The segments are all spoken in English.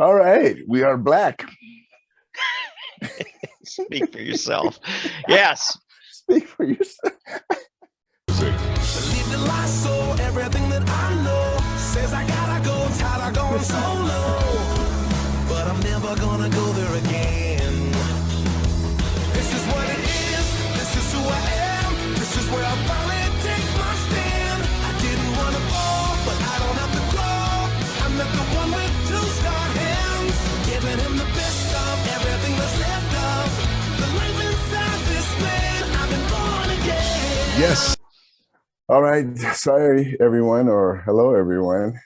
All right, we are black. Speak for yourself. Yes. Speak for yourself. Leave the light, so everything that I know says I gotta go, tired of going solo. But I'm never gonna go there again. This is what it is, this is who I am, this is where I finally take my stand. I didn't wanna fall, but I don't have to grow. I'm not the one with two scar hands, giving him the best of everything that's left of the life inside this man. I've been born again. Yes. All right. Sorry, everyone, or hello, everyone.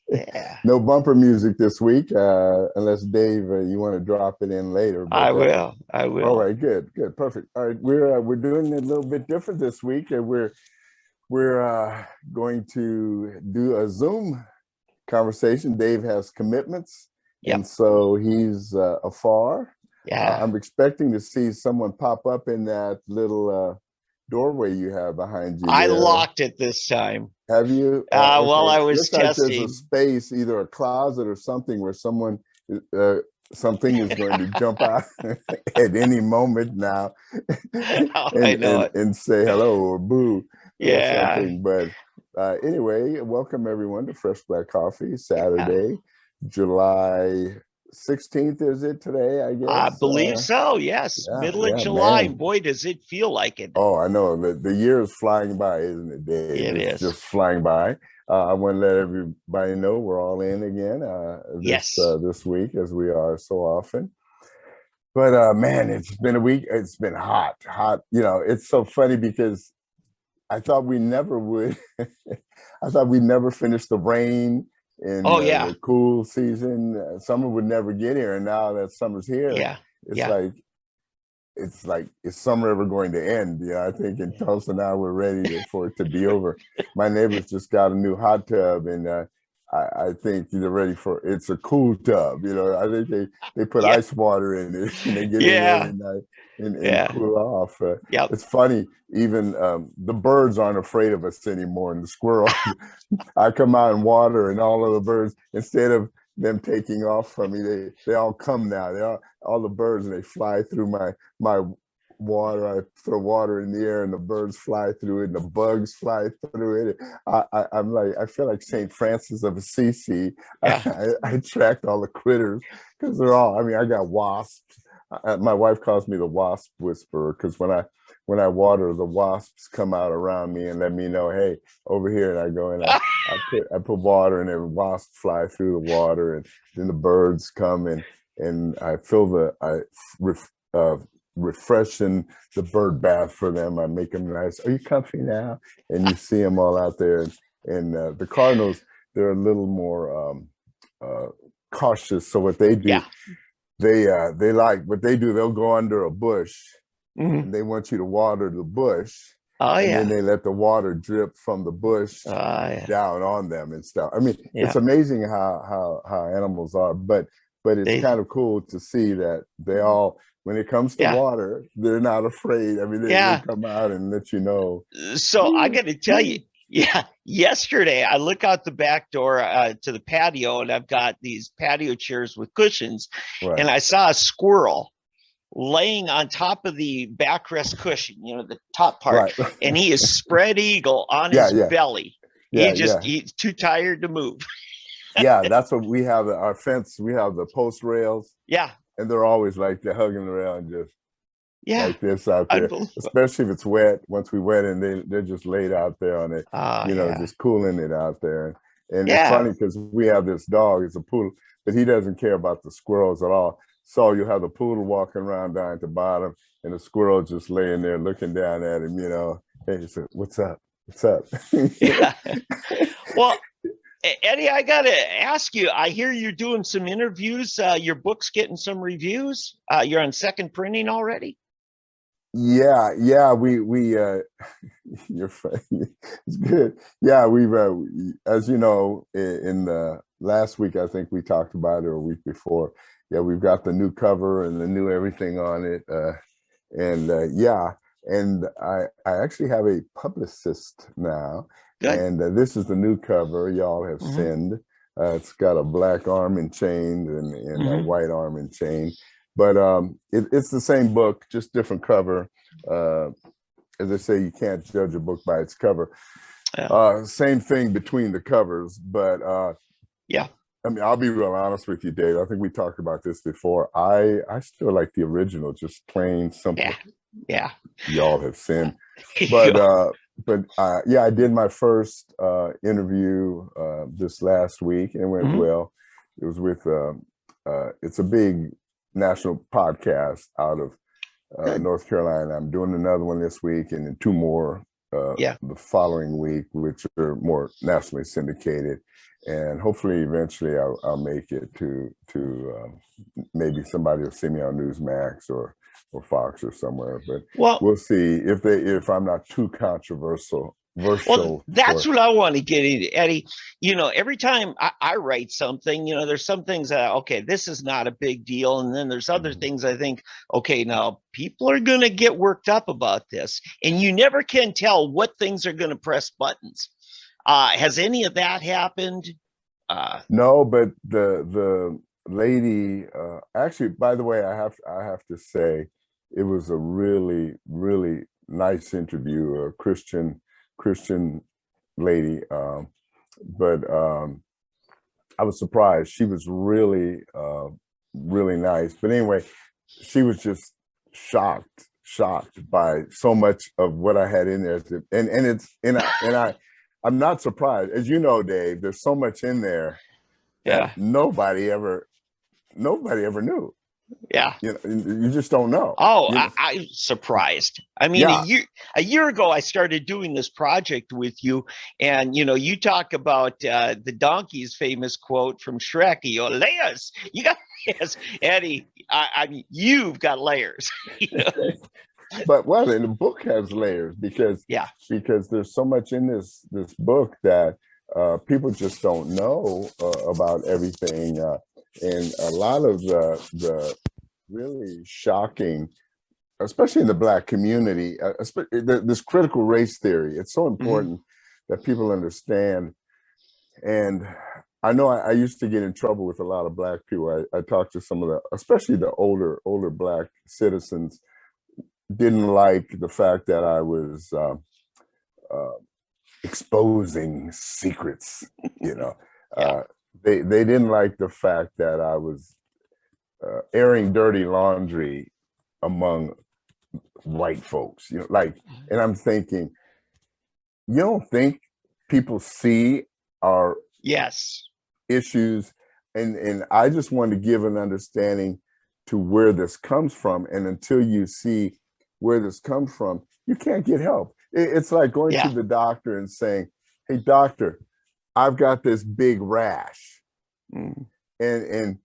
Yeah. No bumper music this week, unless Dave, you want to drop it in later. But, I will. I will. All right. Good. Good. Perfect. All right. We're doing it a little bit different this week, and we're going to do a Zoom conversation. Dave has commitments, Yep. and so he's afar. Yeah. I'm expecting to see someone pop up in that little doorway you have behind you. I locked it this time. Have you? While I was Looks like there's testing. a space, either a closet or something, where something is going to jump out at any moment now, I know it. and say hello or boo, or Yeah. something. But anyway, welcome everyone to Fresh Black Coffee, Saturday, July 16th. Is it today? I guess. I believe so. Yes. yeah, Middle of yeah, July. man. Boy, does it feel like it. Oh, I know. The year is flying by, isn't it, Dave? It's just flying by. I want to let everybody know we're all in again this week, as we are so often. But man, it's been a week. It's been hot. You know, it's so funny because I thought we never would. I thought we'd never finish the rain and the cool season. Summer would never get here, and now that summer's here, it's like, is summer ever going to end? I think in Tulsa now we're ready for it to be over. My neighbors just got a new hot tub, and I think they're ready for it's a cool tub. I think they put ice water in it, and they get in there every night and cool off. It's funny, even the birds aren't afraid of us anymore, and the squirrels. I come out and water, and all of the birds, instead of them taking off from me, they all come now. All the birds, and they fly through my water. I throw water in the air, and the birds fly through it, and the bugs fly through it. I'm like, I feel like St. Francis of Assisi. I attract all the critters because they're all. I mean, I got wasps. My wife calls me the wasp whisperer, because when I water, the wasps come out around me and let me know, hey, over here. And I go and I put water, and then wasps fly through the water, and then the birds come, and I fill refreshing the bird bath for them. I make them nice. Are you comfy now? And you see them all out there. And the cardinals, they're a little more cautious. So what they do, they like what they do. They'll go under a bush, and they want you to water the bush. And then they let the water drip from the bush down on them and stuff. I mean, it's amazing how animals are, but it's kind of cool to see that they all, when it comes to water, they're not afraid. I mean, they come out and let you know. So I got to tell you, yesterday I look out the back door to the patio, and I've got these patio chairs with cushions, and I saw a squirrel laying on top of the backrest cushion, the top part, and he is spread eagle on his belly. He's too tired to move. That's what we have. Our fence, we have the post rails. And they're always like they're hugging around, just like this out there, especially if it's wet. Once we wet, and they're just laid out there on it, just cooling it out there. And it's funny because we have this dog, it's a poodle, but he doesn't care about the squirrels at all. So you have the poodle walking around down at the bottom, and the squirrel just laying there looking down at him, hey, he said, what's up? What's up? Well, Eddie, I got to ask you, I hear you're doing some interviews. Your book's getting some reviews. You're on second printing already? Yeah, we you're funny. It's good. Yeah, we've as you know, in the last week, I think we talked about it, or a week before. Yeah, we've got the new cover and the new everything on it. And I actually have a publicist now. Good. And this is the new cover y'all have sent. It's got a black arm and chain and a white arm and chain. But it's the same book, just different cover. As I say, you can't judge a book by its cover. Yeah. Same thing between the covers, but yeah. I mean, I'll be real honest with you, Dave. I think we talked about this before. I still like the original, just plain simple. Yeah. Y'all have sinned. But yeah, I did my first interview this last week, and it went well. It was with it's a big national podcast out of North Carolina. I'm doing another one this week, and then two more the following week, which are more nationally syndicated. And hopefully, eventually, I'll make it to maybe somebody will see me on Newsmax or Fox or somewhere. But we'll see if I'm not too controversial. Well, that's what I want to get into, Eddie. You know, every time I write something, you know, there's some things that, okay, this is not a big deal. And then there's other things I think, okay, now people are going to get worked up about this. And you never can tell what things are going to press buttons. Has any of that happened? No, but the lady, actually, by the way, I have to say, it was a really, really nice interview, a Christian lady, but I was surprised. She was really really nice, but anyway, she was just shocked by so much of what I had in there, and I'm not surprised. As you know, Dave, there's so much in there that nobody ever knew. Yeah, you know, you just don't know. Oh, you know? I'm surprised. I mean, a year ago, I started doing this project with you, and you know, you talk about the donkey's famous quote from Shrek: "Your layers, you got layers." Eddie, I mean, you've got layers. You know? But and the book has layers because there's so much in this book that people just don't know about everything. And a lot of the really shocking, especially in the Black community, this critical race theory, it's so important that people understand. And I know I used to get in trouble with a lot of Black people. I talked to some of especially the older Black citizens, didn't like the fact that I was exposing secrets, you know. They didn't like the fact that I was airing dirty laundry among white folks, you know, like, and I'm thinking, you don't think people see our issues? And I just want to give an understanding to where this comes from. And until you see where this comes from, you can't get help. It's like going to the doctor and saying, "Hey, doctor, I've got this big rash," and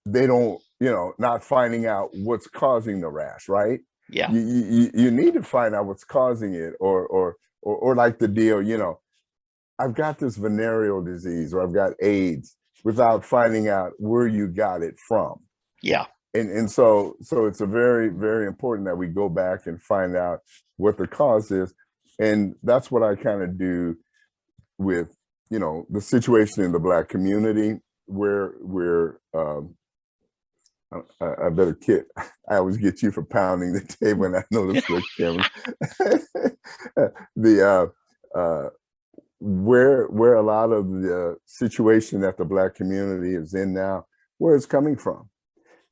they don't, you know, not finding out what's causing the rash, right? Yeah. You need to find out what's causing it, or like the deal, you know, I've got this venereal disease or I've got AIDS, without finding out where you got it from. Yeah. And so it's a very, very important that we go back and find out what the cause is. And that's what I kind of do with, you know, the situation in the Black community, where we're I better I always get you for pounding the table, and I know this with Kim. Where a lot of the situation that the Black community is in now, where it's coming from.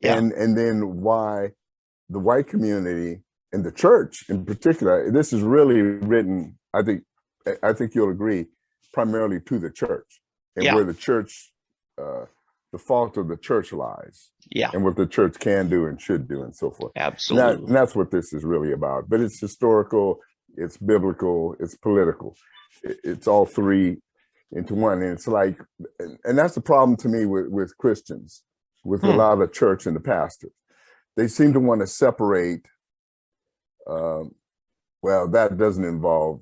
And then why the white community and the church in particular, this is really written, I think you'll agree, primarily to the church, and where the church, the fault of the church lies, and what the church can do and should do, and so forth. Absolutely. And that's what this is really about. But it's historical, it's biblical, it's political. It's all three into one. And it's like, and that's the problem to me with Christians, with a lot of the church and the pastors. They seem to want to separate. Well, that doesn't involve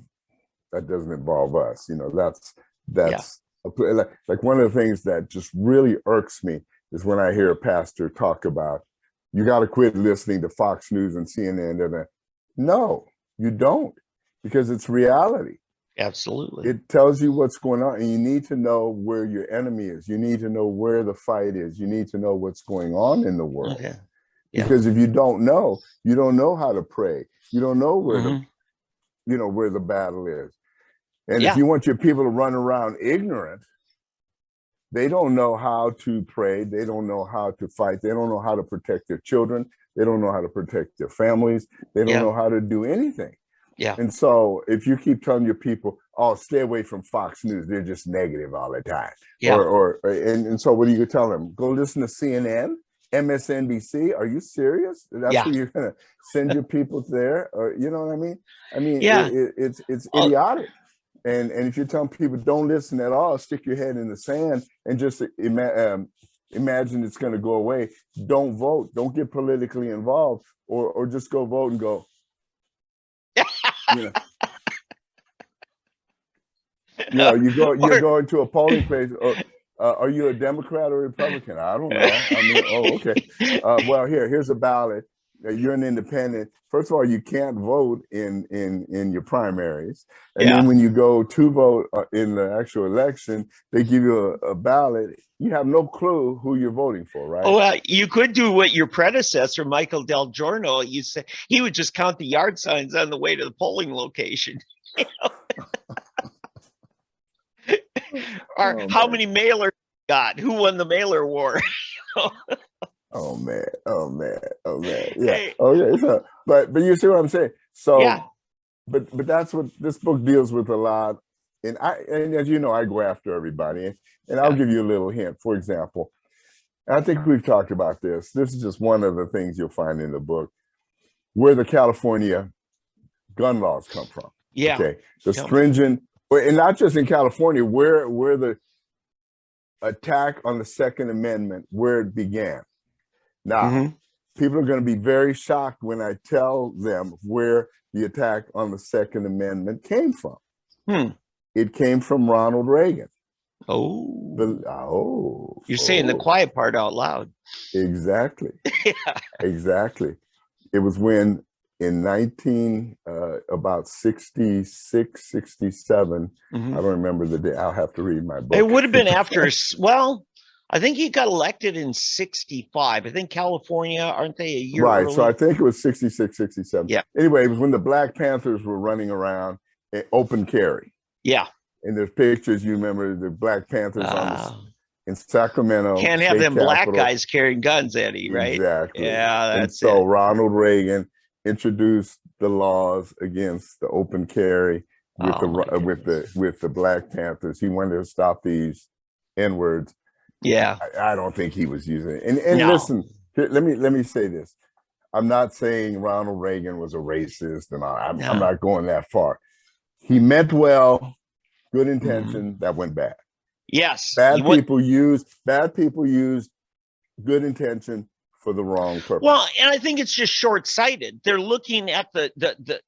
us. You know, that's like one of the things that just really irks me is when I hear a pastor talk about, you got to quit listening to Fox News and CNN. No, you don't, because it's reality. Absolutely. It tells you what's going on, and you need to know where your enemy is. You need to know where the fight is. You need to know what's going on in the world. Okay. Yeah. Because if you don't know how to pray. You don't know where Mm-hmm. where the battle is. And Yeah. if you want your people to run around ignorant, they don't know how to pray. They don't know how to fight. They don't know how to protect their children. They don't know how to protect their families. They don't know how to do anything. Yeah. And so if you keep telling your people, oh, stay away from Fox News, they're just negative all the time. Yeah. And so what do you tell them? Go listen to CNN, MSNBC. Are you serious? That's where you're going to send your people there? Or, you know what I mean? I mean, it's idiotic. And if you're telling people don't listen at all, stick your head in the sand and just imagine it's going to go away. Don't vote. Don't get politically involved, or just go vote and go. You go into a polling place. Or, are you a Democrat or Republican? I don't know. I mean, oh, okay. Well, here's a ballot. You're an independent. First of all, you can't vote in your primaries, and then when you go to vote in the actual election, they give you a ballot. You have no clue who you're voting for, right? Oh, well, you could do what your predecessor, Michael Del Giorno, you say. He would just count the yard signs on the way to the polling location. Or how many mailers got? Who won the mailer war? Oh man. Yeah. Hey. Okay. So, but you see what I'm saying? So, but that's what this book deals with a lot. And as you know, I go after everybody, and I'll give you a little hint. For example, I think we've talked about this. This is just one of the things you'll find in the book, where the California gun laws come from. Yeah. Okay. The stringent, and not just in California, where the attack on the Second Amendment, where it began. Now, people are going to be very shocked when I tell them where the attack on the Second Amendment came from. It came from Ronald Reagan. You're saying the quiet part out loud. Exactly. Exactly. It was when in about 66, 67, I don't remember the day. I'll have to read my book. It would have been after, well, I think he got elected in 65. I think California, aren't they a year early? So I think it was 66, 67. Yeah. Anyway, it was when the Black Panthers were running around open carry. Yeah. And there's pictures, you remember the Black Panthers in Sacramento. Can't have them black guys carrying guns, Eddie, right? Exactly. Yeah, that's it. So Ronald Reagan introduced the laws against the open carry with the Black Panthers. He wanted to stop these N-words. Yeah. I don't think he was using it. And listen, let me say this. I'm not saying Ronald Reagan was a racist, and I'm not going that far. He meant well, good intention, that went bad. Yes. Bad people use good intention for the wrong purpose. Well, and I think it's just short-sighted. They're looking at the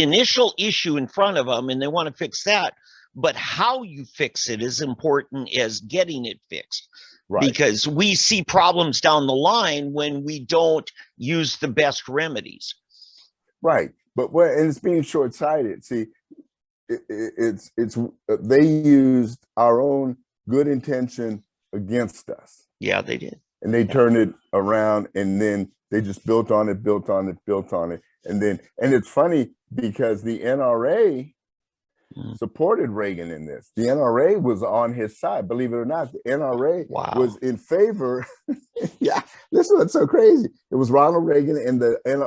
initial issue in front of them, and they want to fix that. But how you fix it is important as getting it fixed. Right. Because we see problems down the line when we don't use the best remedies. Right. And it's being short-sighted. See, it's they used our own good intention against us. Yeah, they did. And they turned it around, and then they just built on it. And it's funny because the NRA supported Reagan in this. The NRA was on his side. Believe it or not, the NRA was in favor. Yeah, this is what's so crazy. It was Ronald Reagan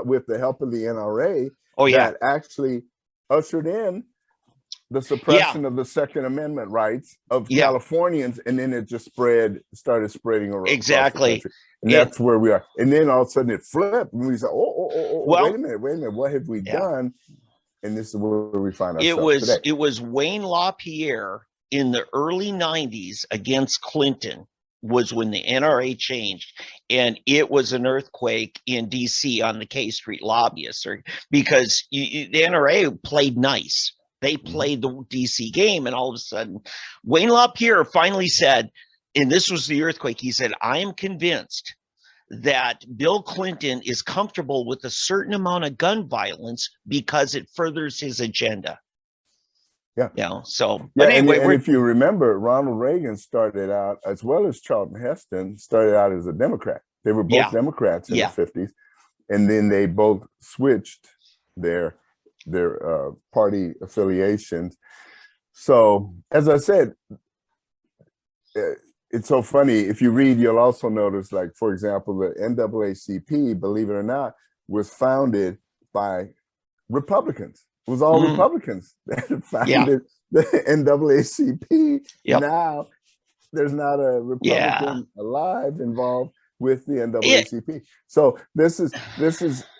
with the help of the NRA that actually ushered in the suppression of the Second Amendment rights of Californians, and then it just started spreading around. Exactly. And that's where we are. And then all of a sudden it flipped, and we said, wait a minute, what have we done? And this is where we find ourselves today. It was Wayne LaPierre in the early 90s against Clinton was when the NRA changed. And it was an earthquake in D.C. on the K Street lobbyists, because the NRA played nice. They played the DC game, and all of a sudden, Wayne LaPierre finally said, and this was the earthquake, he said, I am convinced that Bill Clinton is comfortable with a certain amount of gun violence because it furthers his agenda. Yeah. You know, so, Yeah, but anyway, and if you remember, Ronald Reagan started out, as well as Charlton Heston, started out as a Democrat. They were both Democrats in the 50s, and then they both switched their party affiliations. So, as I said, it's so funny. If you read, you'll also notice, like, for example, the NAACP, believe it or not, was founded by Republicans. It was all Republicans that founded the NAACP. Now there's not a Republican alive involved with the NAACP. So this is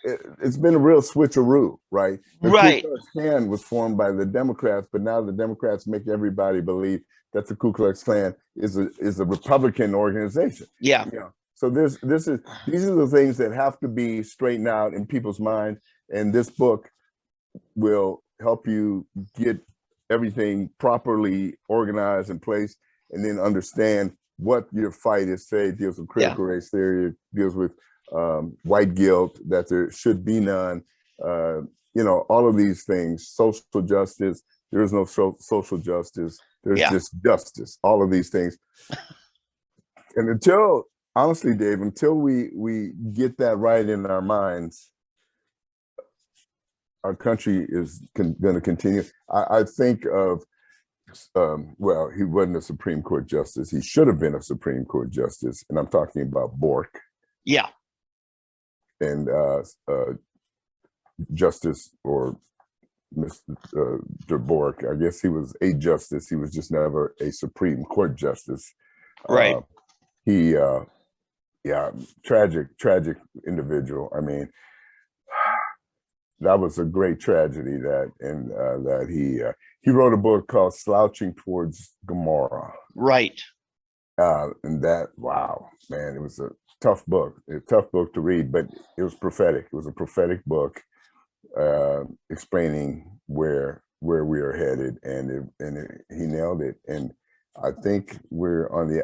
it's been a real switcheroo, right? The Ku Klux Klan was formed by the Democrats, but now the Democrats make everybody believe that the Ku Klux Klan is a Republican organization. Yeah. You know, so these are the things that have to be straightened out in people's minds, and this book will help you get everything properly organized in place, and then understand what your fight is. Say it deals with critical race theory, it deals with white guilt, that there should be none, you know, all of these things, social justice. There is no social justice. There's just justice, all of these things. And until, honestly, Dave, until we get that right in our minds, our country is going to continue. I think of, well, he wasn't a Supreme Court justice. He should have been a Supreme Court justice. And I'm talking about Bork. Yeah. And Justice, or Mr. Bork, I guess he was a justice. He was just never a Supreme Court justice. Right. Yeah, tragic individual. I mean, that was a great tragedy that he wrote a book called Slouching Towards Gomorrah. Right. And that, wow, man, it was a tough book to read, but it was prophetic. It was a prophetic book explaining where we are headed, and he nailed it. And I think we're on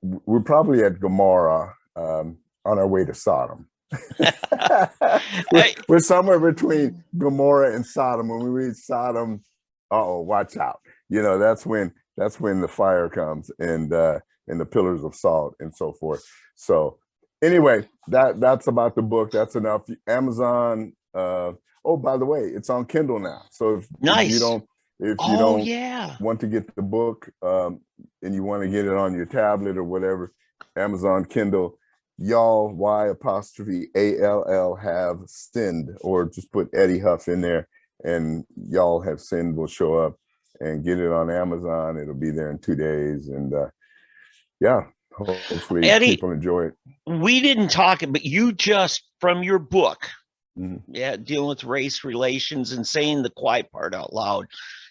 we're probably at Gomorrah, on our way to Sodom. we're somewhere between Gomorrah and Sodom. When we read Sodom, watch out. You know, that's when the fire comes, and the pillars of salt and so forth. So anyway, that's about the book. That's enough. Amazon. Oh, by the way, it's on Kindle now. So if you don't want to get the book, and you want to get it on your tablet or whatever, Amazon Kindle. Y'all, Y''ALL have sinned, or just put Eddie Huff in there, and Y'all Have Sinned will show up, and get it on Amazon. It'll be there in 2 days. And yeah, hopefully Eddie, people enjoy it. We didn't talk, but you just, from your book, dealing with race relations and saying the quiet part out loud,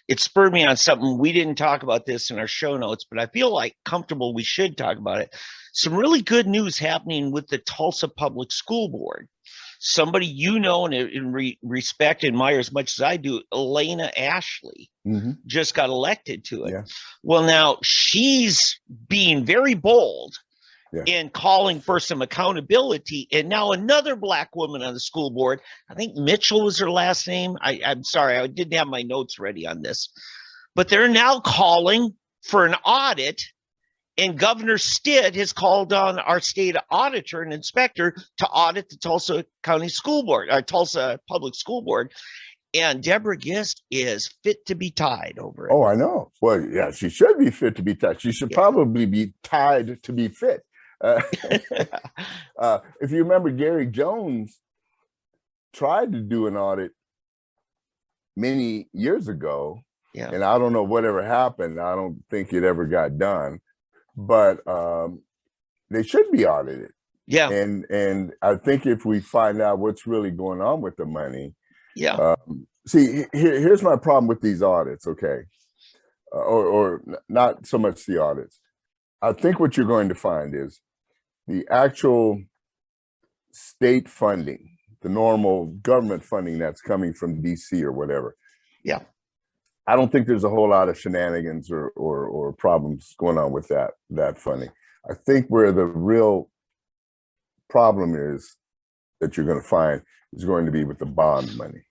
it spurred me on something. We didn't talk about this in our show notes, but I feel like comfortable we should talk about it. Some really good news happening with the Tulsa Public School Board. Somebody you know and respect and admire as much as I do, Elena Ashley, just got elected to it. Yeah. Well, now she's being very bold in calling for some accountability. And now another Black woman on the school board, I think Mitchell was her last name. I'm sorry, I didn't have my notes ready on this. But they're now calling for an audit. And Governor Stitt has called on our state auditor and inspector to audit the Tulsa County School Board, or Tulsa Public School Board. And Deborah Gist is fit to be tied over it. Oh, I know. Well, yeah, she should be fit to be tied. She should probably be tied to be fit. If you remember, Gary Jones tried to do an audit many years ago. Yeah. And I don't know whatever happened. I don't think it ever got done. But they should be audited. Yeah. And I think if we find out what's really going on with the money. Yeah. See, here's my problem with these audits, okay? Or not so much the audits. I think what you're going to find is the actual state funding, the normal government funding that's coming from DC or whatever. Yeah. I don't think there's a whole lot of shenanigans or problems going on with that funding. I think where the real problem is that you're going to find is going to be with the bond money.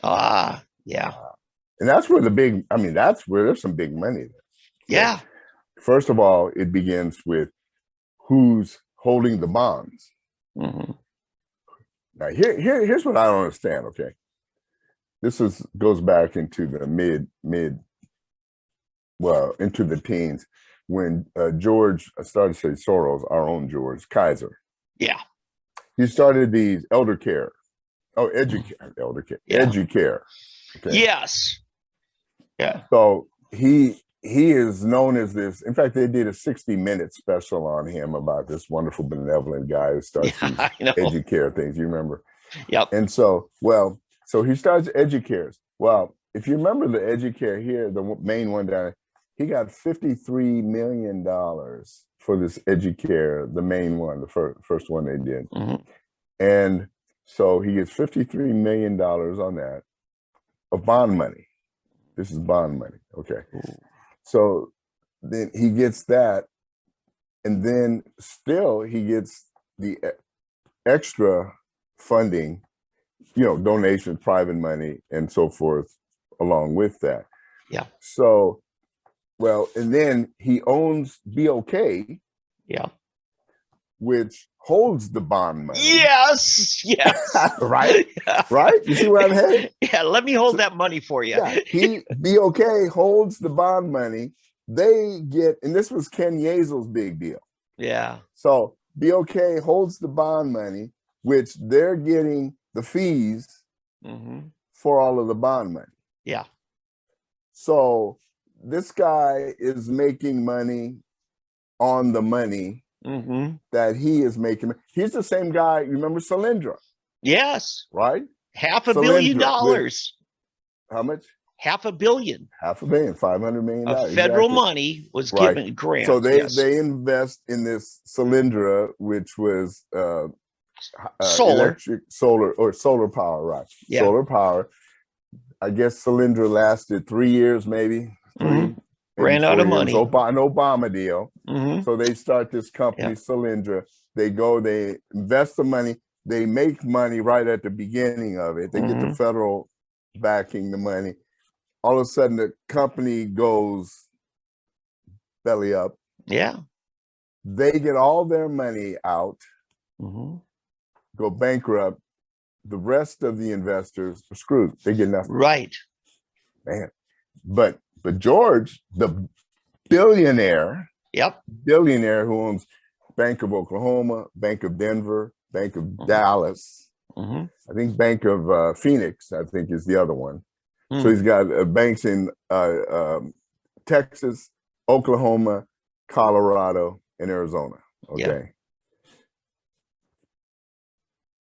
Yeah. And that's where that's where there's some big money there. Yeah. First of all, it begins with who's holding the bonds. Mm-hmm. Now, here's what I don't understand. Okay, this goes back into the into the teens when George started to say Soros, our own George Kaiser. Yeah. He started these elder care. Oh, Educare. Okay. Yes. Yeah. So he is known as this. In fact, they did a 60-minute special on him about this wonderful, benevolent guy who starts these Educare things. You remember? Yep. And so he starts Educares. Well, if you remember the Educare here, the main one down, he got $53 million for this Educare, the main one, the first one they did. Mm-hmm. And so he gets $53 million on that of bond money. This is bond money. Okay. Ooh. So then he gets that. And then still he gets the extra funding, donations, private money, and so forth along with that. Yeah. So, and then he owns BOK. Yeah. Which holds the bond money. Yes. Right? Yeah. Right? You see where I'm headed? Yeah, let me hold that money for you. Yeah, BOK holds the bond money. They get, and this was Ken Yeasel's big deal. Yeah. So BOK holds the bond money, which they're getting the fees for all of the bond money. Yeah. So this guy is making money on the money that he is making. He's the same guy. You remember Solyndra? Yes. Right? $500 million. How much? $500 million. $500 million, $500 million. Of federal money was given grants. So they invest in this Solyndra, which was solar power, right? Yeah. Solar power. I guess Solyndra lasted 3 years, maybe. Ran out of money. An Obama deal. So they start this company, Solyndra. They invest the money. They make money right at the beginning of it. They get the federal backing the money. All of a sudden, the company goes belly up. Yeah. They get all their money out, go bankrupt. The rest of the investors are screwed. They get nothing. Right. Man. But George, the billionaire, billionaire who owns Bank of Oklahoma, Bank of Denver, Bank of Dallas, I think Bank of Phoenix, I think is the other one. So he's got banks in Texas, Oklahoma, Colorado, and Arizona. Okay.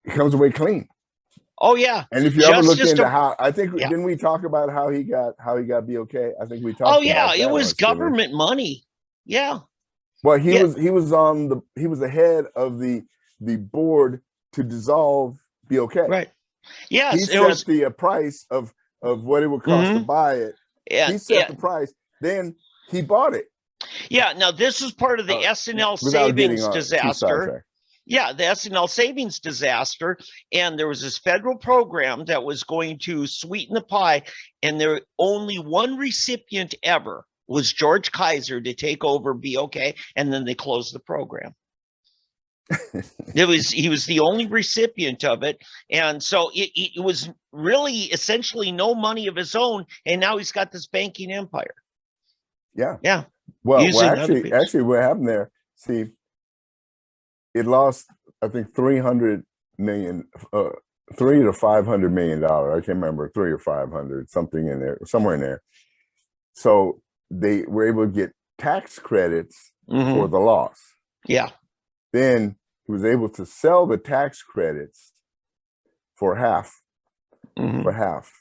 He comes away clean. Oh yeah. And if you ever look into how, I think didn't we talk about how he got BOK? I think we talked. Oh yeah, it was government money. Yeah. Well, he was the head of the board to dissolve BOK. Right. Yes. He set the price of what it would cost to buy it. Yeah. He set the price. Then he bought it. Yeah. Now this is part of the S&L savings disaster. Yeah, the S&L savings disaster. And there was this federal program that was going to sweeten the pie. And there only one recipient ever was George Kaiser to take over BOK. And then they closed the program. He was the only recipient of it. And so it was really essentially no money of his own. And now he's got this banking empire. Yeah. Yeah. Well actually what happened there, see, it lost, I think, $300 million, $300 to $500 million. I can't remember, 300 or 500, something in there, somewhere in there. So they were able to get tax credits for the loss. Yeah. Then he was able to sell the tax credits for half. For half.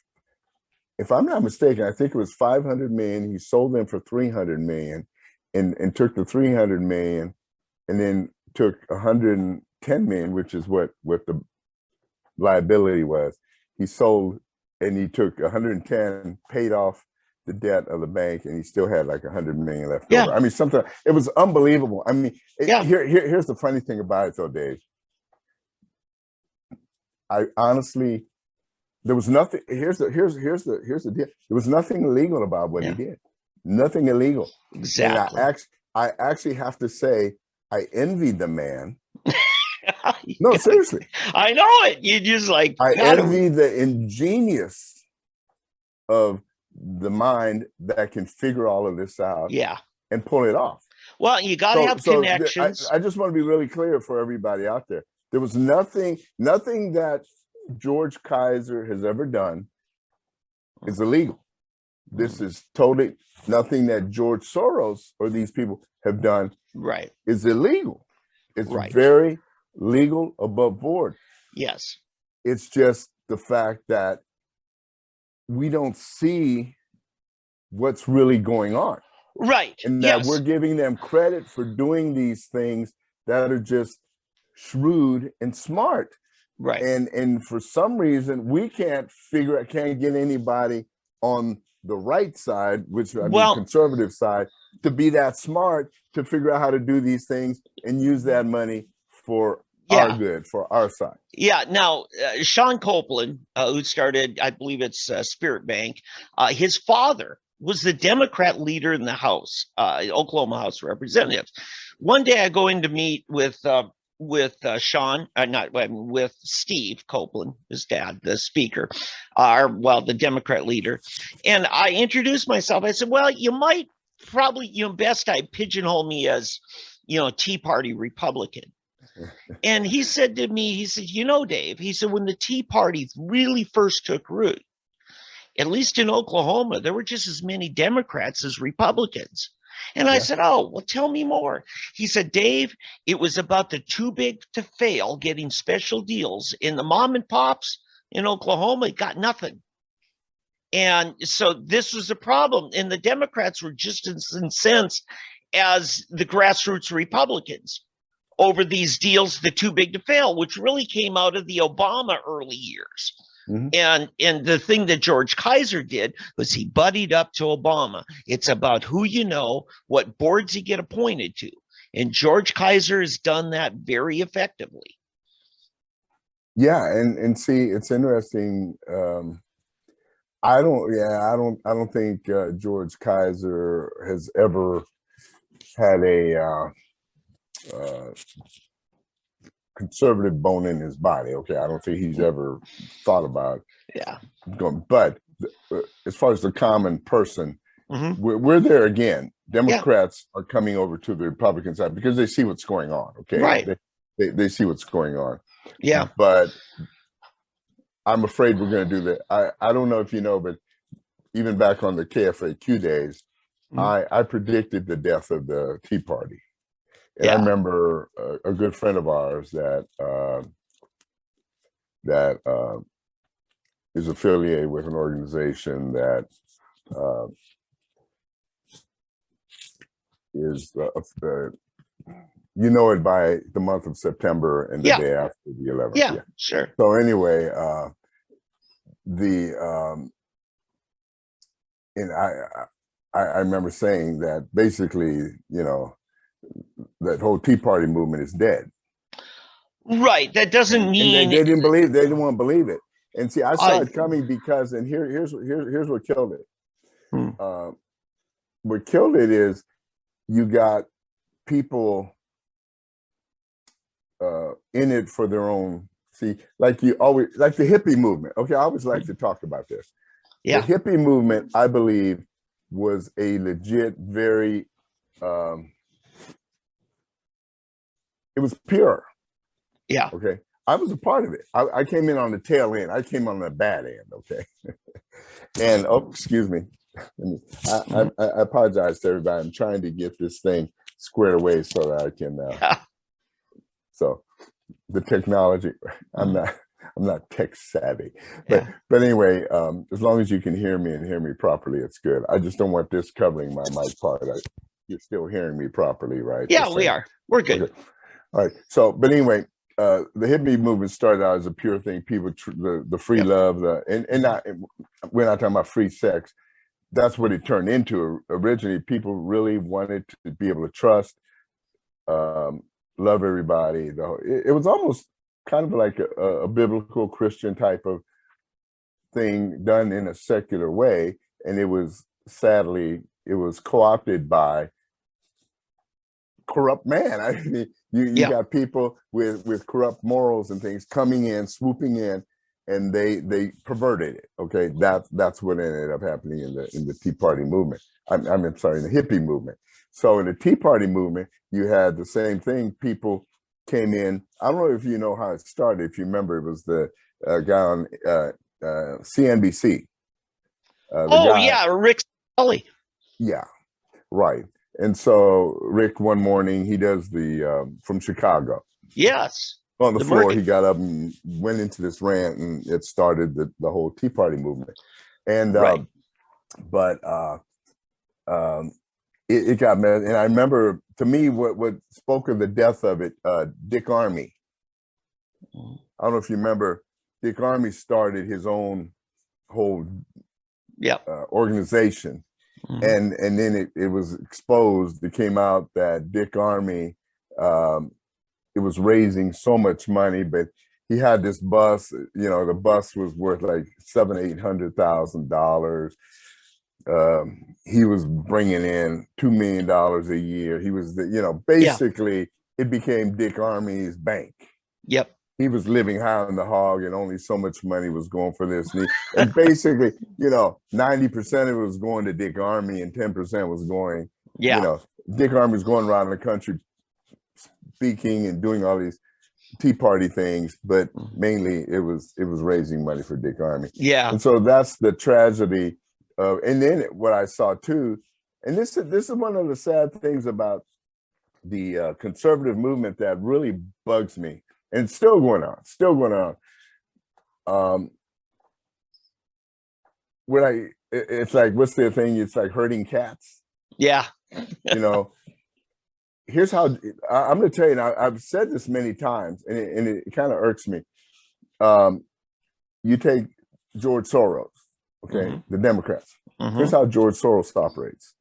If I'm not mistaken, I think it was 500 million. He sold them for 300 million, and took the 300 million, and then took 110 million, which is what the liability was. He sold, and he took 110, paid off the debt of the bank, and he still had like 100 million left over. I mean, it was unbelievable. I mean, here's the funny thing about it though, Dave. I honestly There was nothing. Here's the deal. There was nothing illegal about what he did. Nothing illegal. Exactly. And I actually have to say, I envied the man. No, seriously. I know it. You just like, I envy the ingenious of the mind that can figure all of this out. Yeah. And pull it off. Well, you got to have connections. I just want to be really clear for everybody out there. There was nothing that George Kaiser has ever done is illegal. This is totally nothing that George Soros or these people have done is illegal. It's very legal, above board. Yes. It's just the fact that we don't see what's really going on. Right. And that we're giving them credit for doing these things that are just shrewd and smart. Right. And for some reason, we can't get anybody on the right side, which I mean conservative side, to be that smart to figure out how to do these things and use that money for our good, for our side. Yeah. Now, Sean Copeland, who started, I believe it's Spirit Bank, his father was the Democrat leader in the House, Oklahoma House of Representatives. One day I go in to meet with Sean, with Steve Copeland, his dad, the speaker, the Democrat leader. And I introduced myself. I said, well, you might probably, best I pigeonhole me as, Tea Party Republican. And he said to me, he said, Dave, he said, when the Tea Party really first took root, at least in Oklahoma, there were just as many Democrats as Republicans. And I said, oh, well, tell me more. He said, Dave, it was about the too big to fail getting special deals. In the mom and pops in Oklahoma got nothing. And so this was a problem. And the Democrats were just as incensed as the grassroots Republicans over these deals, the too big to fail, which really came out of the Obama early years. And the thing that George Kaiser did was he buddied up to Obama. It's about who you know, what boards you get appointed to. And George Kaiser has done that very effectively. Yeah, and see, it's interesting. I don't think George Kaiser has ever had a conservative bone in his body. Okay, I don't think he's ever thought about going. But as far as the common person, we're there again. Democrats are coming over to the Republican side because they see what's going on. Okay, they see what's going on. Yeah, but I'm afraid we're going to do that. I don't know if you know, but even back on the KFAQ days, I predicted the death of the Tea Party. And I remember a good friend of ours that is affiliated with an organization that is it by the month of September and the day after the 11th. Yeah, sure. So anyway, and I remember saying that basically, that whole Tea Party movement is dead. Right. That doesn't mean and they didn't believe. They didn't want to believe it. And see, I saw it coming because, and here's what killed it. What killed it is you got people in it for their own. See, like the hippie movement. Okay, I always like to talk about this. Yeah. The hippie movement, I believe, was a legit, very it was pure. Yeah. Okay. I was a part of it. I came in on the tail end. I came on the bad end. Okay. And excuse me. I apologize to everybody. I'm trying to get this thing squared away so that I can. So the technology. I'm not tech savvy, but anyway, as long as you can hear me and hear me properly, it's good. I just don't want this covering my mic part. You're still hearing me properly, right? Yeah, we are. We're good. Okay. All right. So, but anyway, the hippie movement started out as a pure thing. People, the free love, and we're not talking about free sex. That's what it turned into. Originally, people really wanted to be able to trust, love everybody. It was almost kind of like a biblical Christian type of thing done in a secular way, and it was sadly co-opted by corrupt man. I mean, you got people with corrupt morals and things coming in, swooping in, and they perverted it. Okay, that's what ended up happening in the Tea Party movement. I'm sorry, in the hippie movement. So in the Tea Party movement, you had the same thing. People came in. I don't know if you know how it started. If you remember, it was the guy on CNBC. Rick Scully. Yeah, right. And so Rick, one morning, he does the from Chicago. Yes. On the floor, he got up and went into this rant, and it started the whole Tea Party movement. And it got mad. And I remember, to me, what spoke of the death of it, Dick Armey. I don't know if you remember, Dick Armey started his own whole organization. And then it was exposed. It came out that Dick Armey, it was raising so much money, but he had this bus. You know, the bus was worth like $700,000-800,000. He was bringing in $2 million a year. He was, basically it became Dick Armey's bank. Yep. He was living high on the hog, and only so much money was going for this. And basically, 90% of it was going to Dick Armey, and 10% was going, Dick Armey was going around the country speaking and doing all these Tea Party things, but mainly it was raising money for Dick Armey. Yeah. And so that's the tragedy of, and then what I saw too, and this is one of the sad things about the conservative movement that really bugs me. And it's still going on. It's like, what's the thing? It's like herding cats. Yeah. Here's how I'm going to tell you. Now, I've said this many times, and it kind of irks me. You take George Soros, okay, the Democrats. Here's how George Soros operates.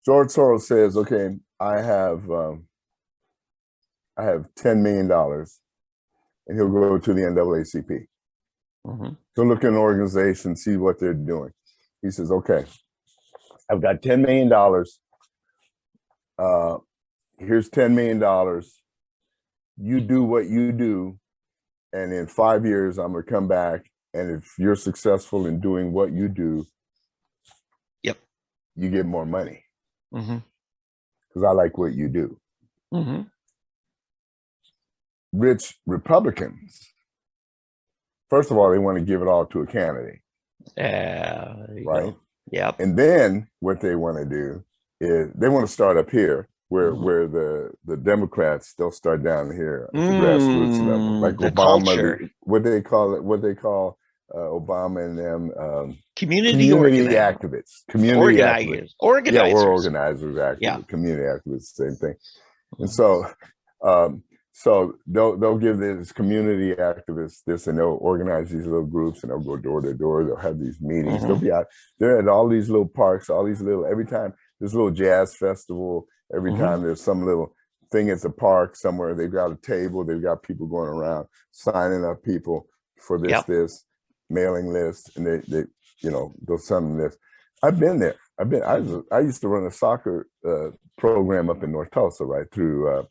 George Soros says, okay, I have $10 million, and he'll go to the NAACP. He'll look at an organization, see what they're doing. He says, okay, I've got $10 million. Here's $10 million. You do what you do, and in 5 years, I'm going to come back. And if you're successful in doing what you do, you get more money. Because I like what you do. Rich Republicans, first of all, they want to give it all to a candidate. Right? Yep. And then what they want to do is they want to start up here where the Democrats, they'll start down here at the grassroots level. Like Obama, what they call Obama and them community activists. Community activists. Organizers. Yeah, or organizers, actually. Yeah. Community activists, same thing. And so so they'll give this community activists this, and they'll organize these little groups, and they'll go door to door. They'll have these meetings. They'll be out there at all these little parks, every time there's a little jazz festival, every time there's some little thing at the park somewhere, they've got a table, they've got people going around signing up people for this mailing list, and they they'll send them this. I've been there. I used to run a soccer program up in North Tulsa, right through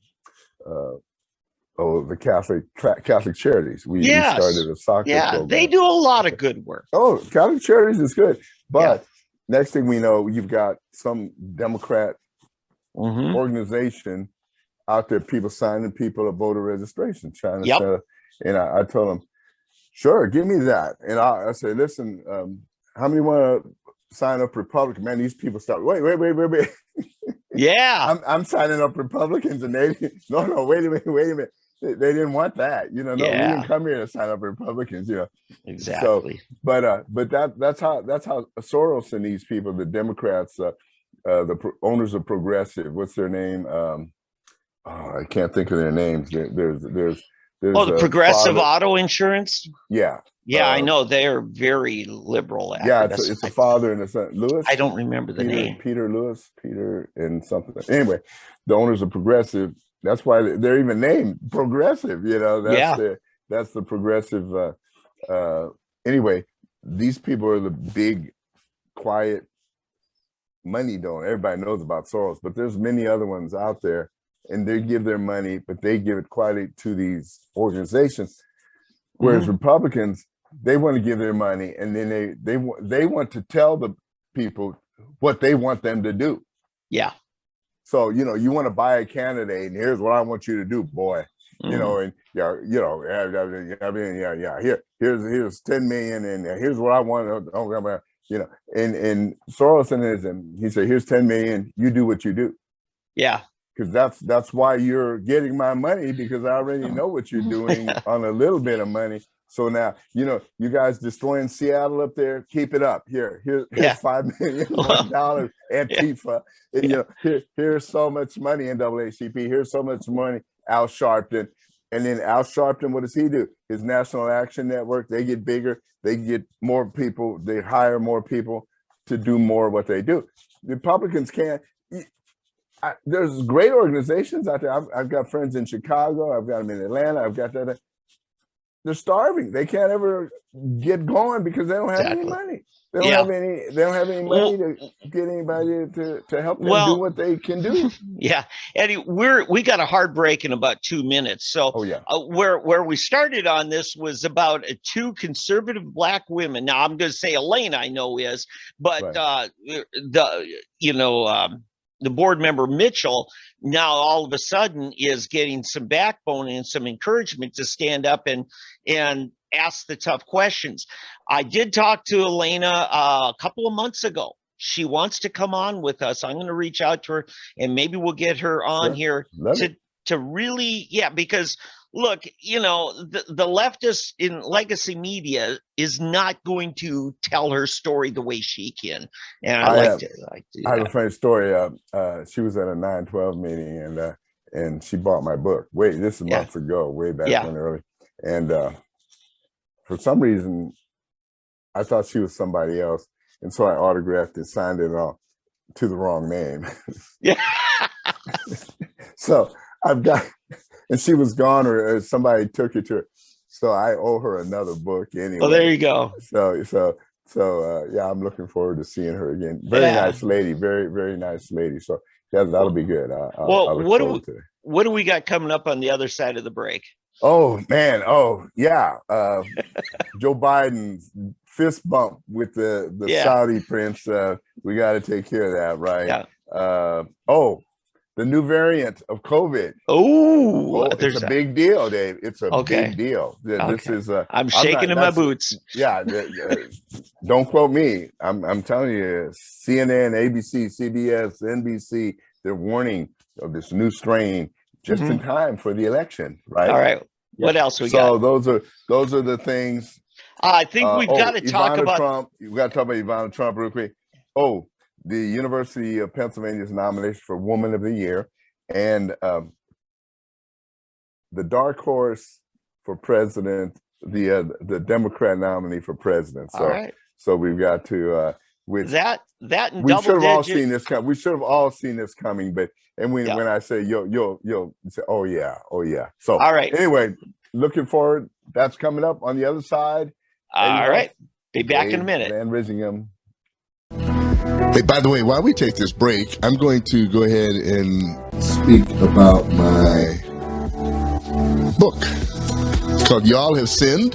the Catholic Charities. We started a soccer program. They do a lot of good work. Oh, Catholic Charities is good. But next thing we know, you've got some Democrat organization out there, people signing people a voter registration, trying to set up. And I told them, sure, give me that. And I said, listen, how many want to sign up Republican? Man, these people start, wait. Yeah. I'm signing up Republicans, and they, no, wait a minute. They didn't want that, we didn't come here to sign up Republicans, Exactly. So, but that's how Soros and these people, the Democrats, the owners of Progressive, what's their name? I can't think of their names. There's the Progressive Auto Insurance. Yeah. Yeah, I know they're very liberal. Yeah, it's a father and a son. Lewis. I don't remember the name. Peter and something. Anyway, the owners of Progressive. That's why they're even named Progressive. That's the Progressive. Anyway, these people are the big, quiet money donor. Everybody knows about Soros, but there's many other ones out there, and they give their money, but they give it quietly to these organizations. Whereas Republicans, they want to give their money, and then they want to tell the people what they want them to do. Yeah. So, you know, you want to buy a candidate, and here's what I want you to do, boy. You know, and here's 10 million, and here's what I want. You know, and Soros he said, here's 10 million, you do what you do. Yeah. Because that's why you're getting my money, because I already know what you're doing on a little bit of money. So now, you know, you guys destroying Seattle up there, keep it up. Here's $5 million Antifa. And, you know, here's so much money, NAACP. Here's so much money, Al Sharpton. And then Al Sharpton, what does he do? His National Action Network, they get bigger, they get more people, they hire more people to do more of what they do. The Republicans can't. There's great organizations out there. I've got friends in Chicago. I've got them in Atlanta. I've got that. They're starving. They can't ever get going because they don't have any money. They don't have any. They don't have any money to get anybody to help them do what they can do. Yeah, Eddie, we got a hard break in about 2 minutes. So where we started on this was about two conservative Black women. Now I'm going to say Elena, I know is, but the board member Mitchell now all of a sudden is getting some backbone and some encouragement to stand up and ask the tough questions. I did talk to Elena a couple of months ago. She wants to come on with us. I'm going to reach out to her, and maybe we'll get her on here to really, because look, you know, the leftist in legacy media is not going to tell her story the way she can. And I have a funny story. She was at a 9/12 meeting, and she bought my book. This is months ago, way back when early. And for some reason, I thought she was somebody else. And so I autographed it, signed it all to the wrong name. So I've got, and she was gone, or somebody took it to her. So I owe her another book anyway. Well, there you go. So I'm looking forward to seeing her again. Very nice lady, very, very nice lady. So that'll be good. What do we got coming up on the other side of the break? Oh man. Joe Biden's fist bump with the Saudi prince. We got to take care of that, right? Yeah. The new variant of COVID. It's a big deal, Dave. It's a big deal. This is. I'm shaking in my boots. Yeah, don't quote me. I'm telling you, CNN, ABC, CBS, NBC. They're warning of this new strain just in time for the election. Right. All right. What else we got? So those are the things. I think we've got to talk about Trump. We've got to talk about Ivana Trump real quick. The University of Pennsylvania's nomination for Woman of the Year, and the dark horse for president, the Democrat nominee for president. So we've got to that in we double should have all digits. seen this coming. We should have all seen this coming. But when I say you'll say, oh yeah. So all right. Anyway, looking forward. That's coming up on the other side. All right. Be back in a minute. Van Risingham. Hey, by the way, while we take this break, I'm going to go ahead and speak about my book. It's called Y'all Have Sinned,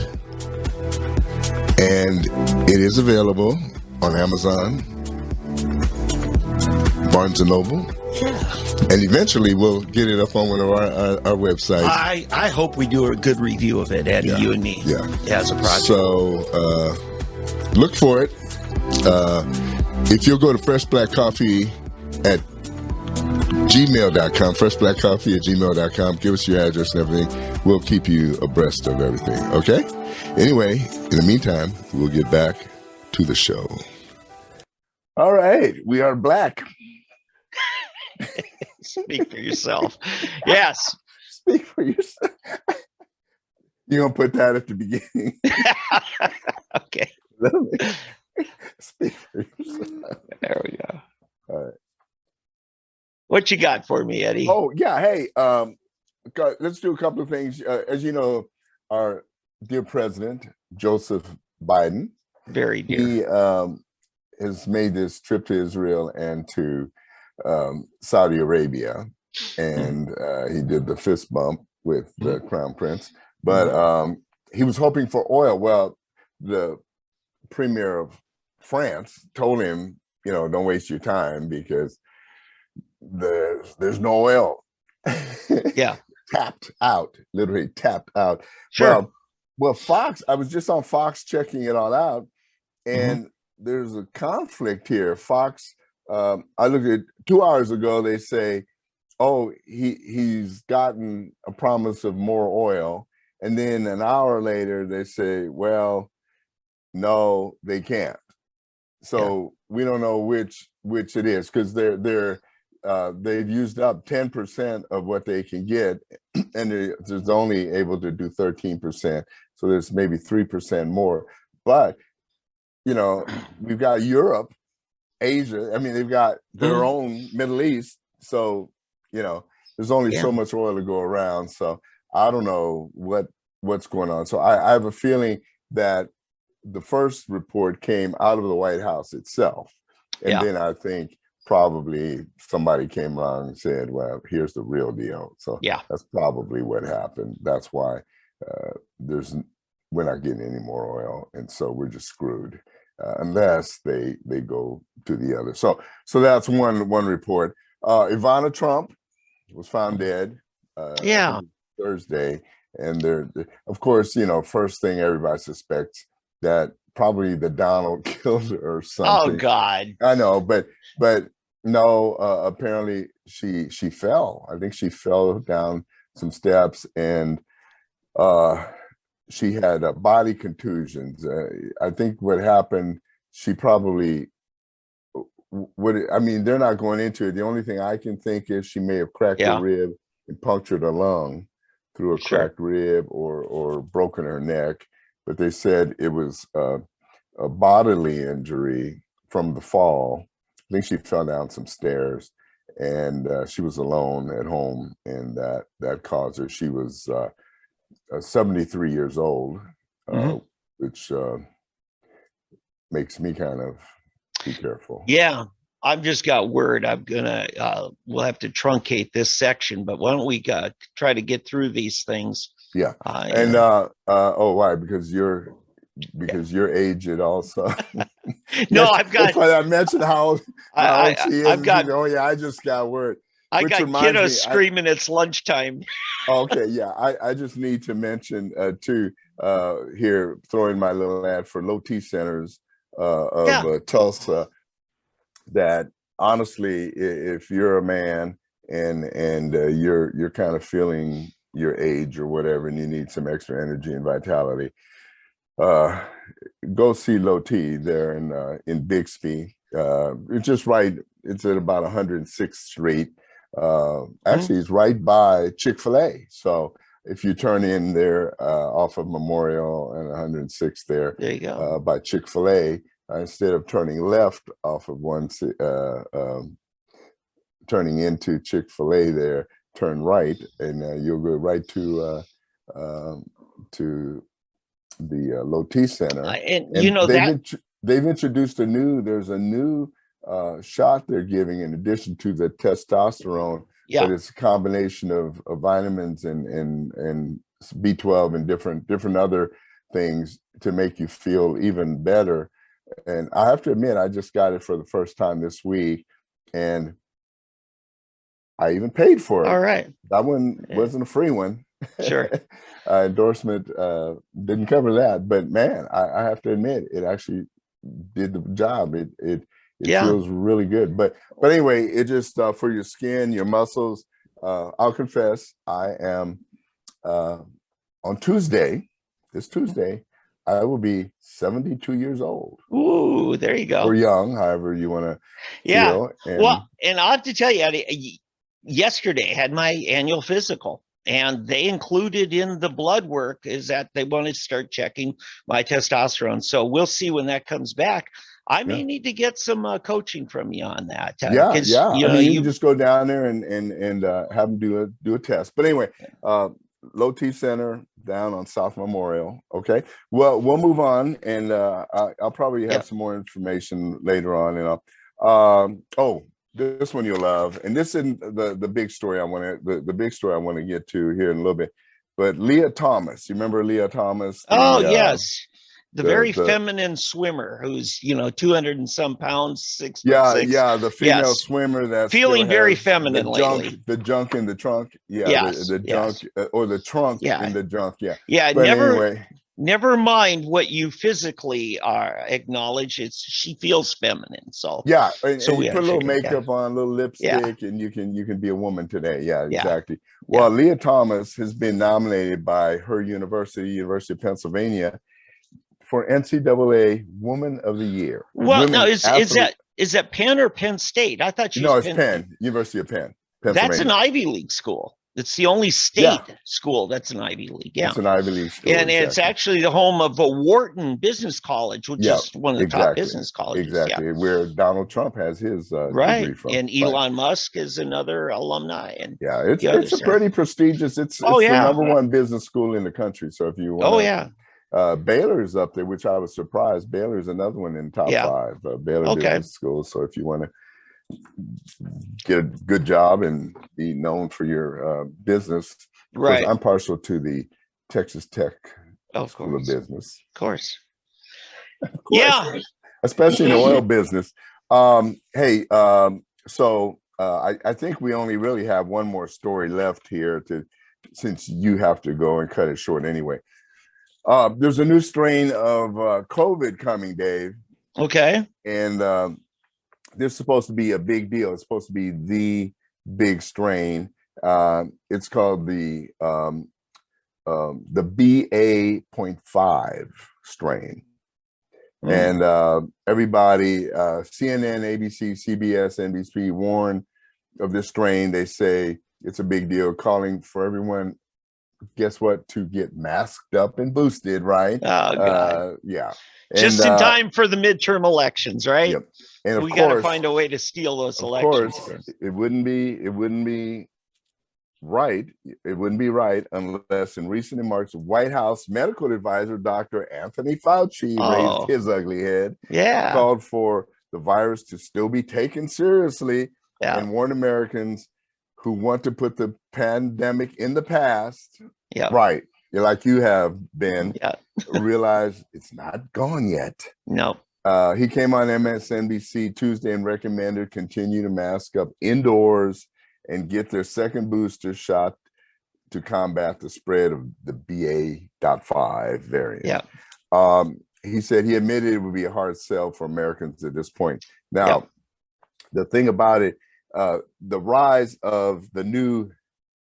and it is available on Amazon, Barnes & Noble. Yeah. And eventually we'll get it up on one of our websites. I hope we do a good review of it, Eddie, you and me. Yeah. As a project. So look for it. If you'll go to freshblackcoffee at gmail.com, freshblackcoffee@gmail.com, give us your address and everything. We'll keep you abreast of everything. Okay? Anyway, in the meantime, we'll get back to the show. All right. We are black. Speak for yourself. Yes. Speak for yourself. You're going to put that at the beginning. Okay. Speak for yourself. There we go. All right. What you got for me, Eddie? Oh, yeah. Hey, let's do a couple of things. As you know, our dear president, Joseph Biden, Very dear. He has made this trip to Israel and to Saudi Arabia, and he did the fist bump with the crown prince. But he was hoping for oil. Well, the premier of France told him, don't waste your time because there's no oil. Yeah. Tapped out, literally tapped out. Sure. Well, Fox, I was just on Fox checking it all out, and there's a conflict here. Fox, I looked at 2 hours ago, they say, oh, he's gotten a promise of more oil. And then an hour later, they say, well, no, they can't. So we don't know which it is, because they've used up 10% of what they can get, and there's only able to do 13%. So there's maybe 3% more. But we've got Europe, Asia. I mean, they've got their own Middle East. So there's only so much oil to go around. So I don't know what's going on. So I have a feeling that the first report came out of the White House itself, and then I think probably somebody came along and said, well, here's the real deal. So that's probably what happened. That's why we're not getting any more oil, and so we're just screwed unless they go to the other. So that's one report. Ivana Trump was found dead Thursday, and they're of course, first thing everybody suspects that probably the Donald killed her or something. Oh God. I know, but no, apparently she fell. I think she fell down some steps, and she had body contusions. I think what happened, she probably they're not going into it. The only thing I can think is she may have cracked a rib and punctured a lung through a cracked rib, or broken her neck. But they said it was a bodily injury from the fall. I think she fell down some stairs, and she was alone at home, and that caused her. She was 73 years old, which makes me kind of be careful. Yeah, I've just got word. I'm gonna we'll have to truncate this section, but why don't we try to get through these things? Yeah, and why? Because you're aged also. No, I've got. I mentioned how old she is. I've got. Oh yeah, I just got word. I got kiddos screaming it's lunchtime. Okay, yeah, I just need to mention too here, throwing my little ad for low T centers of Tulsa, that honestly, if you're a man and you're kind of feeling your age or whatever, and you need some extra energy and vitality, go see Low T there in Bixby. It's just right. It's at about 106th Street. Actually, it's right by Chick-fil-A. So if you turn in there off of Memorial and 106th there you go. by Chick-fil-A, instead of turning left off of turning into Chick-fil-A there, turn right, and you'll go right to the Low T Center. And they've introduced there's a new shot they're giving in addition to the testosterone, but it's a combination of vitamins and B12 and different other things to make you feel even better. And I have to admit, I just got it for the first time this week, and I even paid for it. All right. That one wasn't a free one. Sure. Endorsement didn't cover that, but man, I have to admit, it actually did the job. It feels really good. But anyway, it just for your skin, your muscles. I'll confess, I am on Tuesday, this Tuesday, I will be 72 years old. Ooh, there you go. Or young, however you want to feel. Well, and I have to tell you, yesterday I had my annual physical, and they included in the blood work is that they want to start checking my testosterone. So we'll see when that comes back. I may need to get some coaching from you on that. You can just go down there and have them do a test. But anyway, Low T Center, down on South Memorial. Okay. Well, we'll move on, and I'll probably have some more information later on. And oh, this one you'll love, and this is the big story I want to the big story I want to get to here in a little bit. But Leah Thomas, you remember Leah Thomas? Yes. The very feminine swimmer who's 200 and some pounds, 6'6". Yeah, the female swimmer that's feeling very feminine lately. The junk in the trunk. Yeah, the junk or the trunk in the junk. Yeah. Yeah, but anyway. Never mind what you physically acknowledge. She feels feminine. So yeah, and you put a little makeup on, a little lipstick, and you can be a woman today. Yeah, exactly. Well, Leah Thomas has been nominated by her University of Pennsylvania, for NCAA Woman of the Year. Well, no, is that Penn or Penn State? I thought it's Penn, University of Penn. That's an Ivy League school. It's the only state school that's an Ivy League. Yeah, it's an Ivy League school, and it's actually the home of a Wharton Business College, which is one of the top business colleges. Exactly, where Donald Trump has his degree from. And Elon Musk is another alumni. And it's a pretty prestigious. It's the number one business school in the country. So if you want, Baylor is up there, which I was surprised. Baylor is another one in top 5. Baylor Business School. So if you want to get a good job and be known for your business, right? I'm partial to the Texas Tech School of Business. Of course. Yeah, especially in the oil business. Hey, so I think we only really have one more story left here since you have to go and cut it short anyway. There's a new strain of COVID coming, Dave. Okay. And this is supposed to be a big deal. It's supposed to be the big strain. It's called the BA.5 strain. And everybody, CNN, ABC, CBS, NBC warn of this strain. They say it's a big deal, calling for everyone, guess what, to get masked up and boosted, right? Oh, God. Yeah. Just in time for the midterm elections, right? Yep. And we got to find a way to steal those elections. Of course, it wouldn't be right. It wouldn't be right unless in recent remarks, White House medical advisor Dr. Anthony Fauci raised his ugly head. Yeah. Called for the virus to still be taken seriously and warned Americans who want to put the pandemic in the past, right, like you have been, realize it's not gone yet. No. He came on MSNBC Tuesday and recommended continue to mask up indoors and get their second booster shot to combat the spread of the BA.5 variant. Yeah. He said he admitted it would be a hard sell for Americans at this point. Now, the thing about it, the rise of the new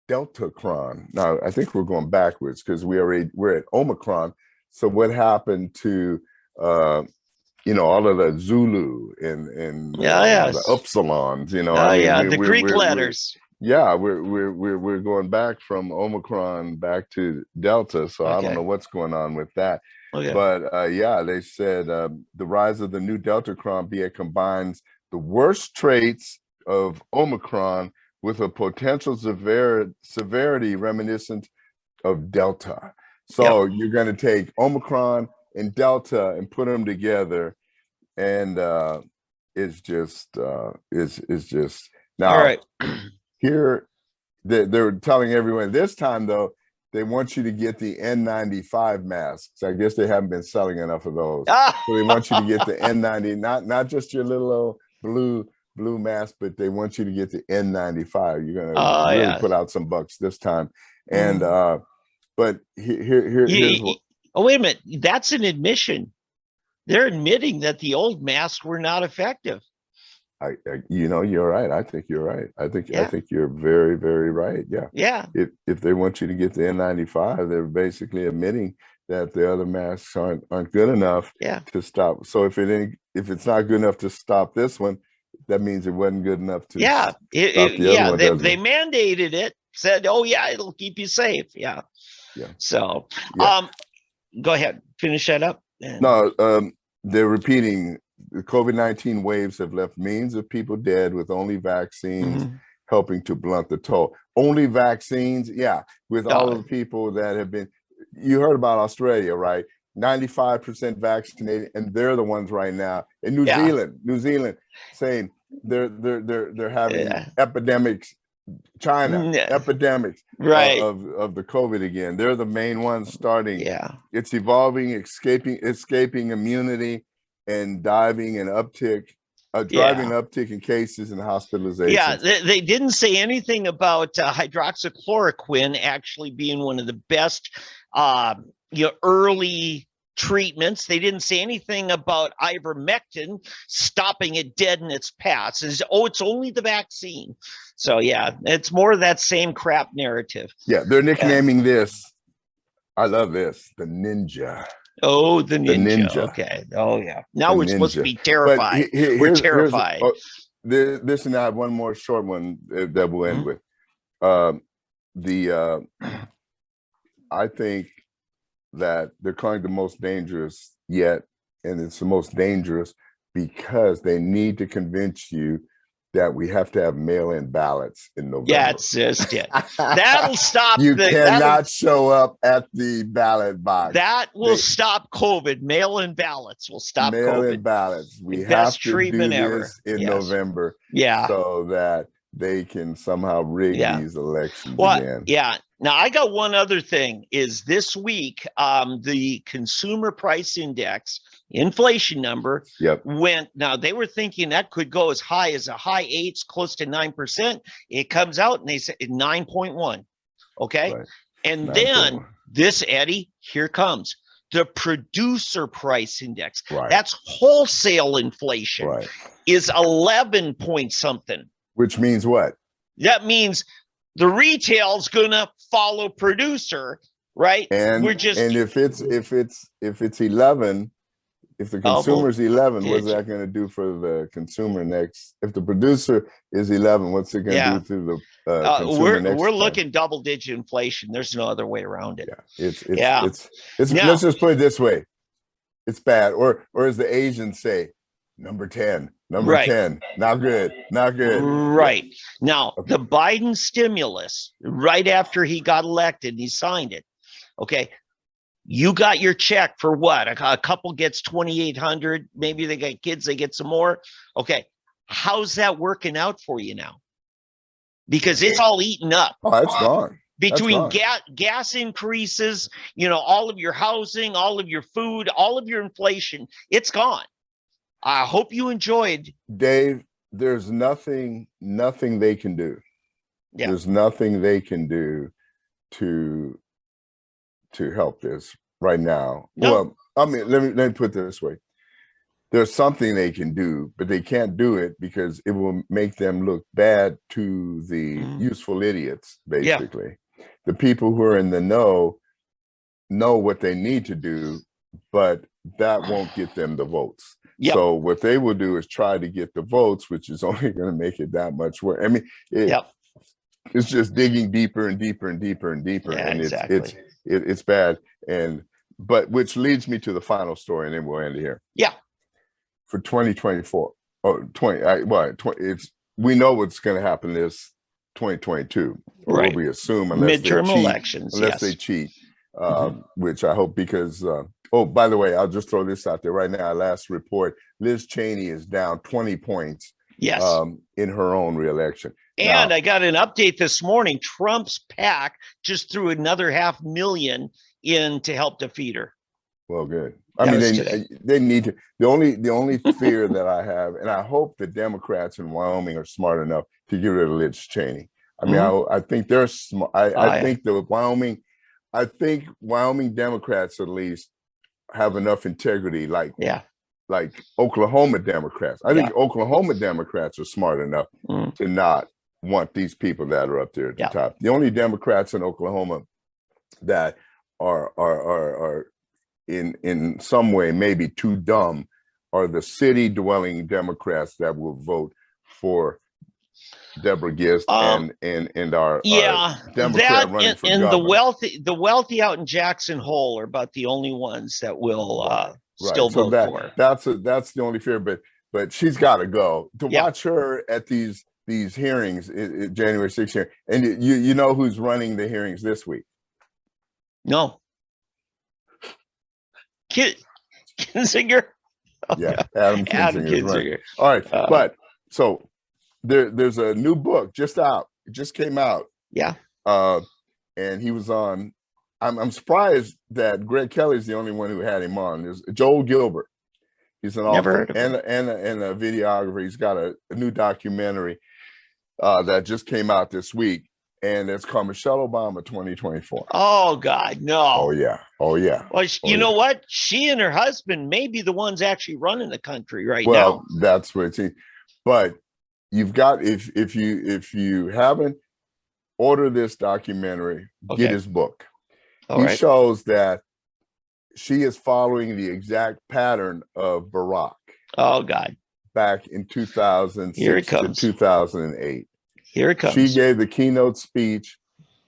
Deltacron. Now, I think we're going backwards because we're at Omicron. So what happened to all of the Zulu and the Upsilons? The Greek letters. We're going back from Omicron back to Delta. So I don't know what's going on with that. But they said the rise of the new Deltacron BA combines the worst traits of Omicron with a potential severity reminiscent of Delta. So you're going to take Omicron and Delta and put them together, and it's just now. All right. Here they're telling everyone this time though they want you to get the N95 masks. I guess they haven't been selling enough of those, so they want you to get the N90, not just your little old blue mask, but they want you to get the N95. You're gonna really put out some bucks this time. And but here's what. Oh, wait a minute. That's an admission. They're admitting that the old masks were not effective. You're right. I think you're right. I think you're very, very right. Yeah. Yeah. If they want you to get the N95, they're basically admitting that the other masks aren't good enough to stop. So if it's not good enough to stop this one, that means it wasn't good enough to stop the other one, they mandated it, said, it'll keep you safe. Yeah. So go ahead, finish that up. No, they're repeating the COVID-19 waves have left millions of people dead, with only vaccines helping to blunt the toll. Only vaccines, with all of the people that have been, you heard about Australia, right? 95% vaccinated, and they're the ones right now. In New Zealand saying they're having epidemics. China epidemics of the COVID again. They're the main ones starting. Yeah, it's evolving, escaping immunity, and driving an uptick in cases and hospitalizations. Yeah, they didn't say anything about hydroxychloroquine actually being one of the best, early treatments. They didn't say anything about ivermectin stopping it dead in its paths. It's only the vaccine. So yeah, it's more of that same crap narrative. Yeah, they're nicknaming this. I love this, the ninja. Oh, the ninja. Okay. Oh yeah. Now we're supposed to be terrified. We're terrified. This and I have one more short one that we'll end with. I think that they're calling the most dangerous yet, and it's the most dangerous because they need to convince you that we have to have mail-in ballots in November. Yeah, it's just it. That'll stop. You cannot show up at the ballot box. That will stop COVID. Mail-in ballots will stop mail-in COVID. Ballots. We have to do this in November. Yeah. So that they can somehow rig these elections again. Yeah. Now, I got one other thing is this week, the consumer price index inflation number went. Now, they were thinking that could go as high as a high 8s, close to 9%. It comes out and they say 9.1. Okay. Right. And then this, Eddie, here comes the producer price index. Right. That's wholesale inflation is 11 point something. Which means what? That means the retail's gonna follow producer, right? And we're just if it's 11, if the consumer's 11, what's that going to do for the consumer next? If the producer is 11, what's it going to do to the consumer next? We're looking double-digit inflation. There's no other way around it. Yeah, it's let's just put it this way: it's bad, or as the Asians say, number 10. Number 10, not good, not good. Right. Now, the Biden stimulus, right after he got elected, he signed it. Okay. You got your check for what? A couple gets 2,800. Maybe they got kids, they get some more. Okay. How's that working out for you now? Because it's all eaten up. Oh, it's gone. Between gas increases, all of your housing, all of your food, all of your inflation, it's gone. I hope you enjoyed. Dave, there's nothing they can do. Yeah. There's nothing they can do to help this right now. No. Well, I mean, let me put it this way. There's something they can do, but they can't do it because it will make them look bad to the useful idiots, basically. Yeah. The people who are in the know what they need to do, but that won't get them the votes. Yep. So what they will do is try to get the votes, which is only going to make it that much worse. I mean, it's just digging deeper and deeper and deeper and deeper, and it's bad. But which leads me to the final story, and then we'll end it here. Yeah. For 2024, we know what's going to happen this 2022, or what we assume, unless midterm they cheat, elections, unless they cheat, which I hope because. Oh, by the way, I'll just throw this out there right now. Last report, Liz Cheney is down 20 points in her own reelection. And now, I got an update this morning. Trump's PAC just threw another $500,000 in to help defeat her. Well, good. I mean, they need to. The only fear that I have, and I hope the Democrats in Wyoming are smart enough to get rid of Liz Cheney. I mean, I think they're smart. I think Wyoming Democrats at least have enough integrity, like Oklahoma Democrats. I think Oklahoma Democrats are smart enough to not want these people that are up there at the top. The only Democrats in Oklahoma that are in some way maybe too dumb are the city dwelling Democrats that will vote for Deborah Gist and our Democrat running for governor. The wealthy out in Jackson Hole are about the only ones that will still vote for. That's the only fear, but she's got to go. To watch her at these hearings, January 6th hearing, and you know who's running the hearings this week? No. Kinzinger. Oh, Yeah, no. Adam Adam Kinzinger's running. Kinzinger. All right, but so there's a new book just out. It just came out. Yeah. And he was on. I'm surprised that Greg Kelly's the only one who had him on. There's Joel Gilbert. He's an author and a videographer. He's got a new documentary that just came out this week, and it's called Michelle Obama 2024. Oh God, no. Oh yeah. Oh yeah. Well, you know what? She and her husband may be the ones actually running the country right now. Well, that's what it's. But you've got if you haven't ordered this documentary, get his book. He shows that she is following the exact pattern of Barack. Oh God. Back in 2006 to 2008. Here it comes. She gave the keynote speech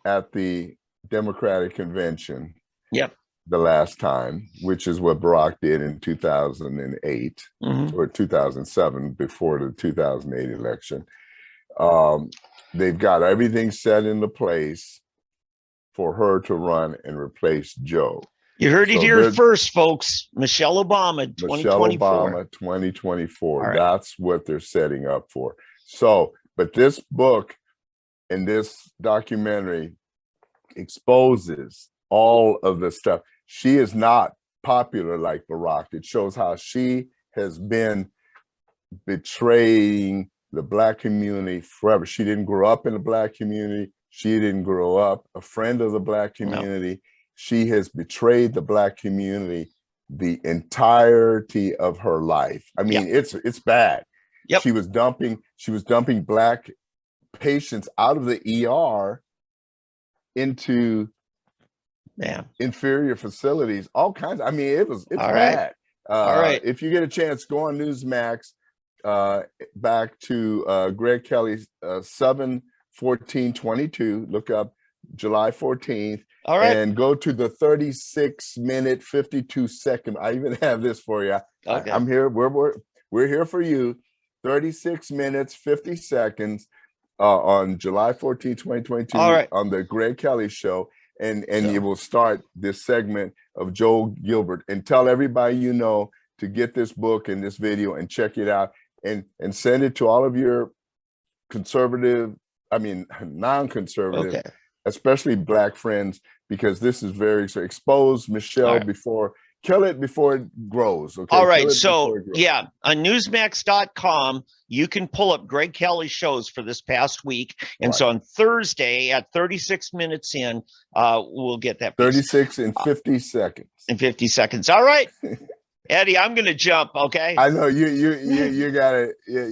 at the Democratic convention. Yep. The last time, which is what Barack did in 2008 or 2007 before the 2008 election. They've got everything set into place for her to run and replace Joe. You heard it here first, folks. Michelle Obama 2024. Michelle Obama 2024. Right. That's what they're setting up for. So, but this book and this documentary exposes all of the stuff. She is not popular like Barack. It shows how she has been betraying the Black community forever. She didn't grow up in the Black community. She didn't grow up a friend of the Black community. No. She has betrayed the Black community the entirety of her life. I mean, it's bad. Yep. She was dumping Black patients out of the ER into inferior facilities, all kinds. I mean, it's bad. All right. If you get a chance, go on Newsmax, back to Greg Kelly's 7/14/22. Look up July 14th. All right. And go to the 36-minute 52-second. I even have this for you. Okay. I'm here. We're here for you. 36 minutes 50 seconds on July 14th, 2022. All right. On the Greg Kelly Show. And you will start this segment of Joel Gilbert, and tell everybody you know to get this book and this video and check it out, and send it to all of your non-conservative, especially Black friends, because this is very expose Michelle before, kill it before it grows. Okay. All right. So yeah, on Newsmax.com, you can pull up Greg Kelly's shows for this past week. And so on Thursday at 36 minutes in, we'll get that. 36 and 50 seconds. In 50 seconds. All right. Eddie, I'm going to jump. Okay. I know you got it. Yeah.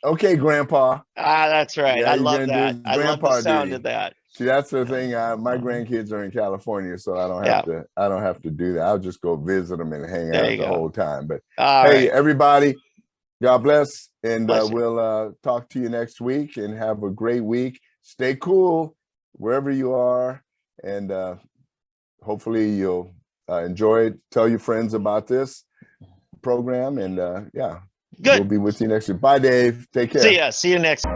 Okay, Grandpa. That's right. I love that. I love the sound of that. See, that's the thing. My grandkids are in California, so I don't have to. I don't have to do that. I'll just go visit them and hang out the whole time. But hey, everybody, God bless, and we'll talk to you next week. And have a great week. Stay cool wherever you are, and hopefully you'll enjoy it. Tell your friends about this program, and good. We'll be with you next week. Bye, Dave. Take care. See you next.